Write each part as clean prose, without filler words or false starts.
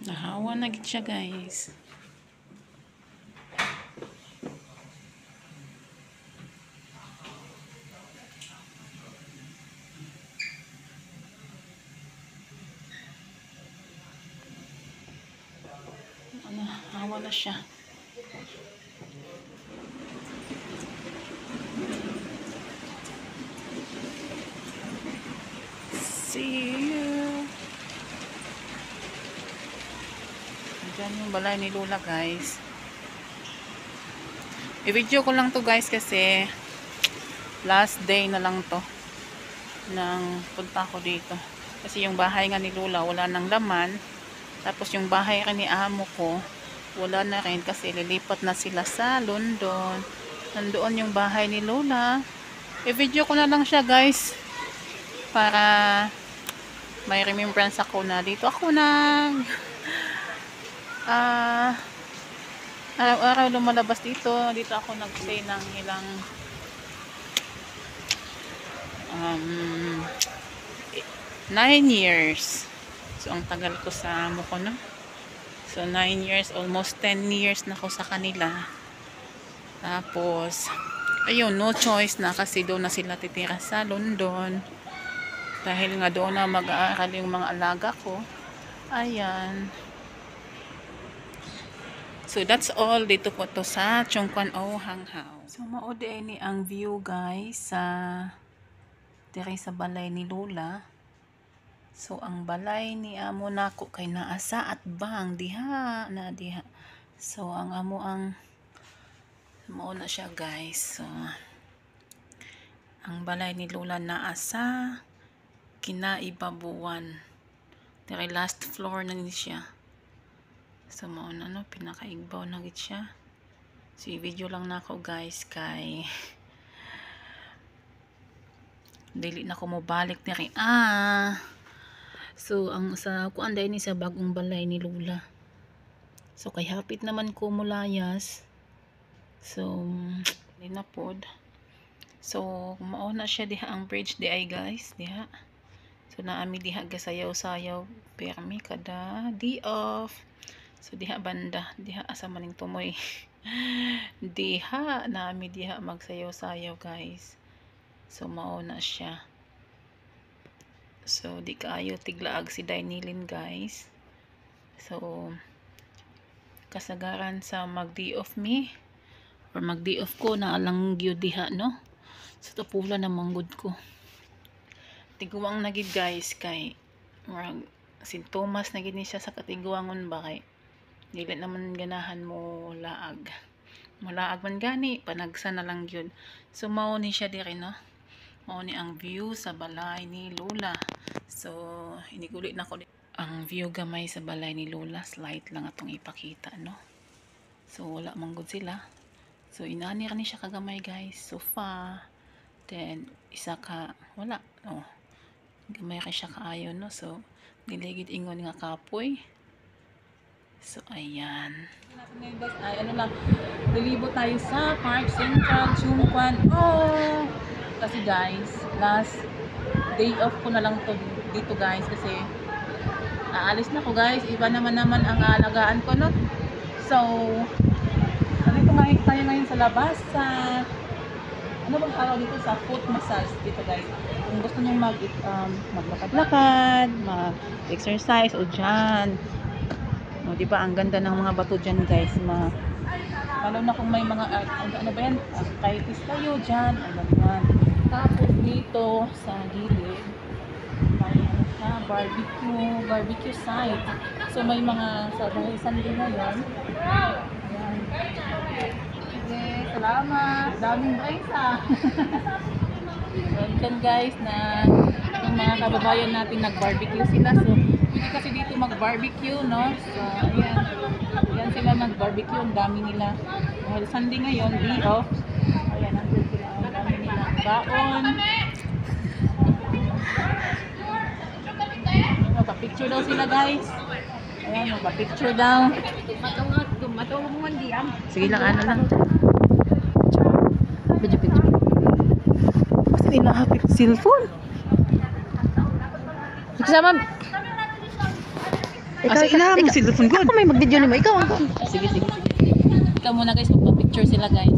Nahawa na gid siya, guys. Nahawa na siya. See you. Diyan yung balay ni Lola, guys. I-video ko lang to, guys, kasi last day na lang to nang punta ko dito. Kasi yung bahay nga ni Lola wala nang laman. Tapos yung bahay rin ni amo ko wala na rin kasi lilipat na sila sa London. Nandoon yung bahay ni Lola. I-video ko na lang siya, guys, para may remembrance ako na dito ako nang araw-araw lumalabas dito ako nag-stay ng ilang 9 years. So ang tagal ko sa amo ko, no? So 9 years, almost 10 years na ako sa kanila. Tapos ayun, no choice na kasi doon na sila titira sa London. Dahil nga doon na mag-aaral yung mga alaga ko. Ayan. So that's all dito po to sa Chung Kwan O Hanghaw. So maod ni ang view, guys, sa diri sa balay ni Lola. So ang balay ni amo nako kay naa sa atbang diha na diha. So ang amo ang mao na siya, guys. So ang balay ni Lola naa sa kinaibabuan. Diri last floor na ni siya. So mao na, no, pinakaigbaw na gid siya. So i-video lang nako, guys, kay dili na ko mo balik diri. So ang sa kuan dai ni sa bagong balay ni Lola. So kay hapit naman ko mulayas. So di na pod. So mao na siya diha ang bridge di ay, guys, diha. So naami diha gasayaw-sayaw permi kada di off. So diha banda, diha asa maning tumoy. Diha naami diha magsayaw-sayaw, guys. So mao na siya. So di kaayo tiglaag si Dainilin, guys. So kasagaran sa mag day off me or mag day off ko na alang gyud diha, no. So tapula na manggod ko. Tiguang na gid, guys, kay murag sintomas na gid ni siya sa katiguangon ba, kay dili naman ganahan mo laag. Mulaag man gani, panagsa na lang yun. So mao ni siya diri, no. Mao ni ang view sa balay ni Lola. So inigulit na ko ang view gamay sa balay ni Lola. Slight lang atong ipakita, no. So wala man gud sila. So inani ra ni siya kagamay, guys. Sofa. Then isa ka wala, oh. Gamay ka siya kaayo, no. So niligid ingon nga kapoy. So ayan. Guys, ay ano lang, lilibot tayo sa Park Central Chung Kwan O. Kasi, guys, last day off ko na lang to dito, guys, kasi aalis na ko, guys. Iba naman ang alagaan ko, no. So nandito tayo ngayon sa labas sa ano bang araw dito, sa foot massage dito, guys. Kung gusto nyo maglakad-lakad, mag-exercise o dyan. O, diba, ang ganda ng mga bato dyan, guys. Lalo na kung may mga, ano ba yan, arthritis kayo dyan, ganyan. Tapos dito, sa gilid, may ano siya, barbecue site. So, may mga, sa dahil Sunday na yan. Ayan. Okay, salamat. Daming brace, So, dyan, guys, na yung mga kababayan natin nag-barbecue sila. So, pwede kasi dito mag-barbecue, no? So, ayan. Ayan sila mag-barbecue. Ang dami nila. Dahil Sunday ngayon, day off. Ayan, nandun sila. Ang dami nila baon. Magpa-picture daw sila, guys. Ayan, magpa-picture daw. Sige lang, ano lang. Picture. Kasi nila hapit cellphone. Kasama. Asa ina mo cellphone ko. Ako may mag-video nimo, ikaw ang. Sige. Ikaw muna guys, magpa-picture sila guys.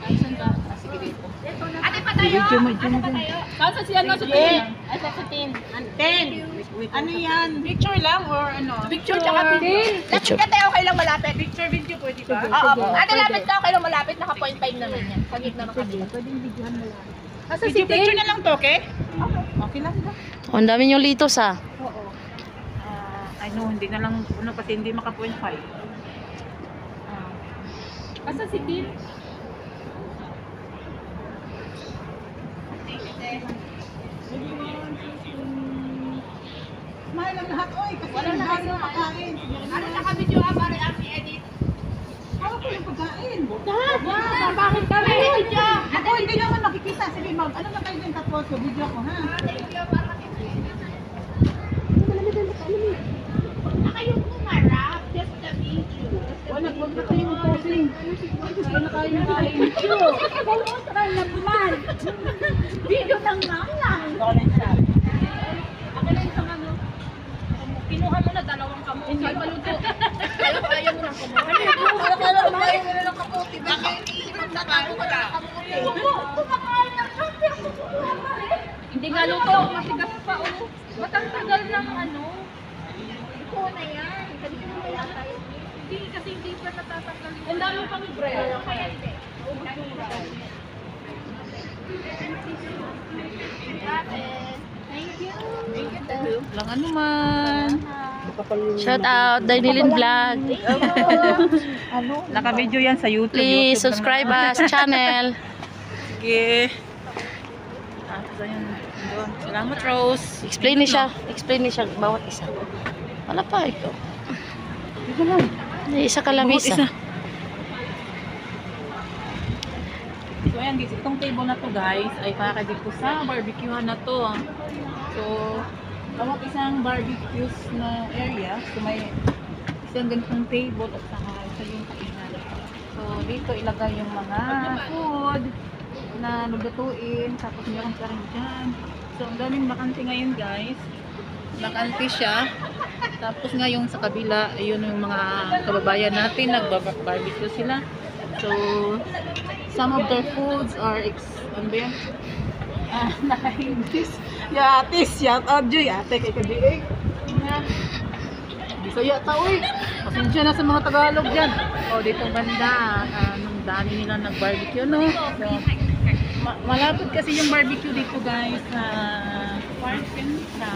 Ayun ka. Sige dito. Video mo. Kasa siya no sa tingin. Ay, sa 10. 10. Ano yan? Picture lang or ano? Picture tsaka video. Picture. Lapit ka tayo, okay lang malapit. Picture video pwede ba? Oo. Ate, lapit ka, okay lang malapit. Naka 0.5 naman yan. Pagit naman kami. Asa si picture na lang to, okay? Okay lang. Oh, ang dami yung litos ah. I know, hindi na lang, ano kasi hindi maka 0.5. Kasa si Tin. Smile ang lahat, oy, kasi Wala na kayo pagkain. Ano naka-video ka, pare Ami Edit? Ako ko yung pagkain. Bakit kami? Video! Ako, hindi naman makikita. Sige, ma'am, ano na kayo din tapos ko, video ko, ha? Nakayong kumarap, just the video. Wala, huwag na kayo mag-posing. Wala na kayo mag-kain. Kumusta naman? Video ng lang. Kinuha mo na dalawang kamote. Hindi maluto. Ayaw mo ng kamote. Ayaw mo na ng kamote. Bakit iinom na tayo ka na? Kumakain ng kamote. Hindi nga luto. Matigas pa oh. Matagal ng ano. Ito na yan. Kasi kinumaya tayo. Hindi kasi hindi pa natatanggal. Ang dami pang bread. Kaya hindi. Thank you. Lang ano man. Shout out, Dainilin Vlog. Naka-video yan sa YouTube. Please YouTube subscribe us channel. Sige. Tapos ayun, doon. Salamat, Rose. Explain ni siya bawat isa. Wala pa ikaw. Dito lang. Isa ka lang Bawat isa. So ayan guys, itong table na to guys ay para dito sa barbecuehan na to. So, bawat isang barbecues na area, so may isang ganitong table at saka isa yung kainan. So, dito ilagay yung mga food na lulutuin, tapos meron pa rin dyan. So, ang daming bakante ngayon guys. Bakante siya. Tapos nga yung sa kabila, ayun yung mga kababayan natin, nag-barbecue sila. So, some of their foods are ano ba yan? Naka-English. Yatis, shout out Joy. Ate, kay Kadiig. Bisaya ta, uy. Pasensya na sa mga Tagalog dyan. O, dito banda, nung dami nila nag-barbecue, no? So, malapit kasi yung barbecue dito, guys, sa park na sila.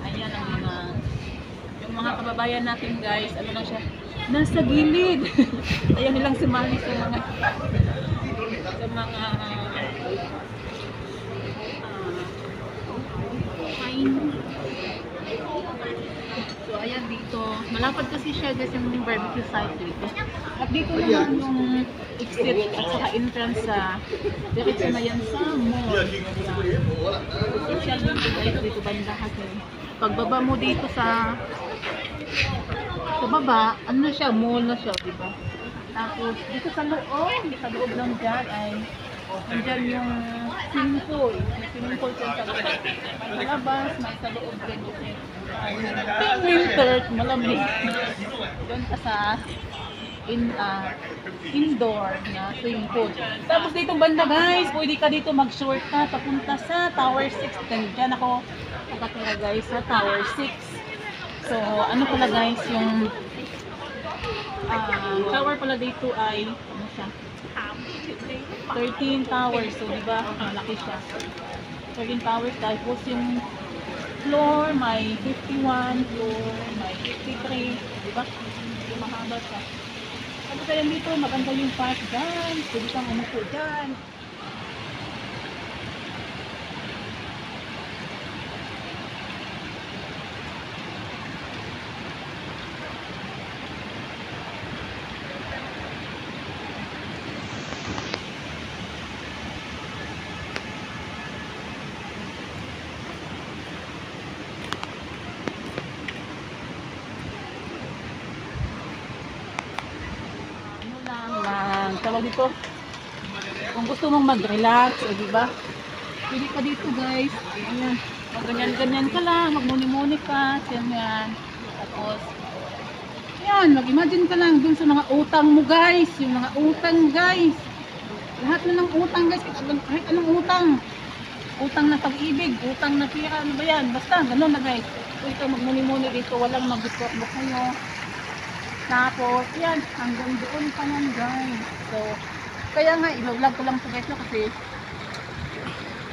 Ayan ang yung mga kababayan natin, guys, ano lang siya, nasa gilid. Ayaw nilang sumali sa mga fine. So ayan dito, malapad kasi siya guys yung barbecue site dito. At dito naman yung exit at saka entrance sa diretso na yan sa mall. Social dito guys, dito banda kasi. Pagbaba mo dito sa baba, ano na siya, mall na siya, di ba? Tapos, dito sa loob lang dyan ay nandyan yung swimming pool. May swimming pool dyan sa loob. Sa labas, may sa loob din kasi winter, malamig. Doon ka sa indoor na swimming pool. Tapos dito banda guys, pwede ka dito mag-shortcut papunta sa Tower 6. Diyan ako nakatira guys sa Tower 6. So, ano pala guys, yung tower pala dito ay, ano siya? 13 towers. So, diba, malaki siya. 13 towers. Tapos yung floor, may 51, floor, may 53. Diba? Yung mahaba siya. Tapos kaya dito, maganda yung park dyan. Pwede kang umupo dyan. tawag dito. Kung gusto mong mag-relax, o diba? Pili ka dito guys. Ayan. Mag-ganyan-ganyan ka lang, magmuni-muni ka. Yan. Tapos, yan, mag-imagine ka lang dun sa mga utang mo guys. Yung mga utang guys. Lahat na ng utang guys. Kahit anong utang. Utang na pag-ibig, utang na pira, ano ba yan? Basta, ganun na guys. So, ito, magmuni-muni dito, walang mag-book nyo. Tapos, yan, hanggang doon pa yan guys. So, kaya nga, i-vlog ko lang po guys no, kasi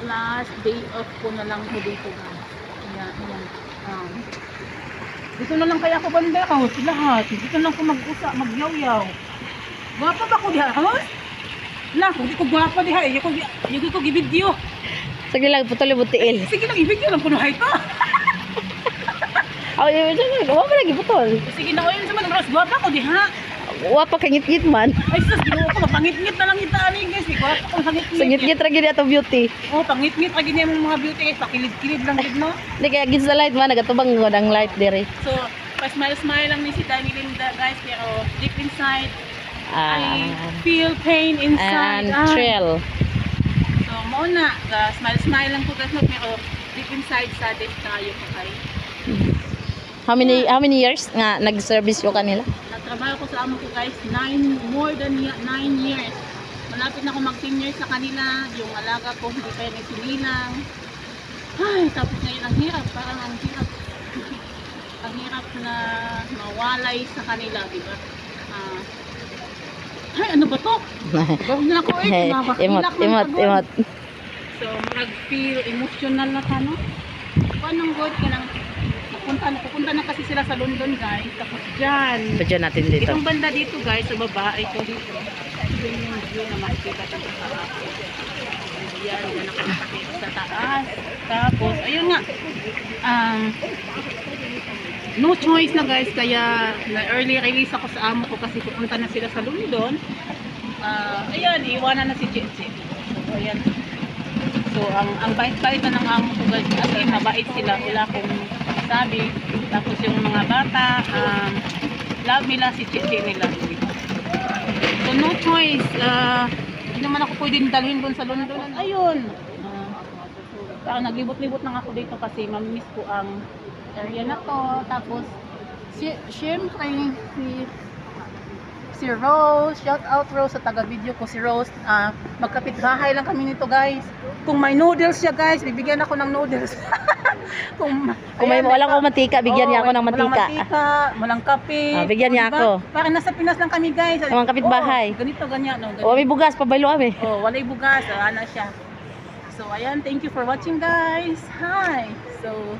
last day off ko na lang po dito guys. Kaya, yan. Dito na lang kaya ako banda ako, lahat. Dito lang ako mag-usa, mag-yaw-yaw. Gwapa ba ko diha? Wala, kung di ko gwapa diha, yung ko gibidyo. Sige lang, putol yung butiil. Sige lang, ibigyo lang ko na ito. Aw, wala pa lagi putol. Sige na, oyun sa mga mas gwapa ko diha. Wa pa kangit-ngit man. Ay, sus, ginawa ko, pangit-ngit na lang ito ani guys. Gwapa ko, pangit-ngit. Sangit-ngit ra gyud ato beauty. Oh, pangit-ngit lagi niya mga beauty guys, pakilid-kilid lang gid no. Di kaya gid sa light man nagatubang ngod ang light diri. So, pa-smile-smile lang ni si Dani Linda guys, pero deep inside, I feel pain inside. And thrill. So, muna, smile-smile lang po guys, no? Pero deep inside, sadit tayo po kayo. How many years nga nag-service yo kanila? Nagtrabaho ko sa amo ko guys, more than 9 years. Malapit na ako mag 10 years sa kanila. Yung alaga ko, hindi pa yan sinilang. Ay, tapos ngayon ang hirap, parang ang hirap. Ang hirap na mawalay sa kanila, diba? Ay, ano ba to? Gawin na ako eh. Imot. So, mag-feel emotional na ka, no? Paano good ka lang? Pupunta na kasi sila sa London, guys. Tapos dyan. Padyan natin dito. Itong banda dito, guys, sa baba, ito dito. Yun yung view na makikita dito sa taas. Yan ako nakakita sa taas. Tapos, ayun nga. No choice na guys, kaya na-early release ako sa amo ko kasi pupunta na sila sa London. Ayan, iwanan na si Chichi. So, ayan. So, ang bait-bait na ng amo ko guys, as in, mabait sila. Wala akong sabi. Tapos yung mga bata, love nila si Chichi nila. So, no choice. Hindi naman ako pwedeng dalhin doon sa London. Ayun. Naglibot-libot lang ako dito kasi mamimiss ko ang area na to. Tapos, syempre, si Rose, shout out Rose sa taga-video ko, si Rose, magkapit-bahay lang kami nito guys. Kung may noodles siya guys, bibigyan ako ng noodles. Kung may walang ko mantika, bigyan niya ako ng mantika. Walang mantika, walang kape. Bigyan niya ako. Parang nasa Pinas lang kami guys. Mga kapit-bahay. Ganito, ganyan. No, O, may bugas, pabaylo kami. walay bugas. Ano siya. So, ayan, thank you for watching guys. Hi! So,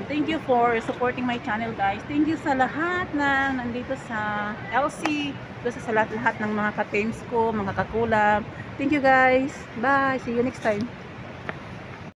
thank you for supporting my channel guys. Thank you sa lahat na nandito sa LC, sa lahat ng mga ka-teams ko, mga kakulab. Thank you guys. Bye. See you next time.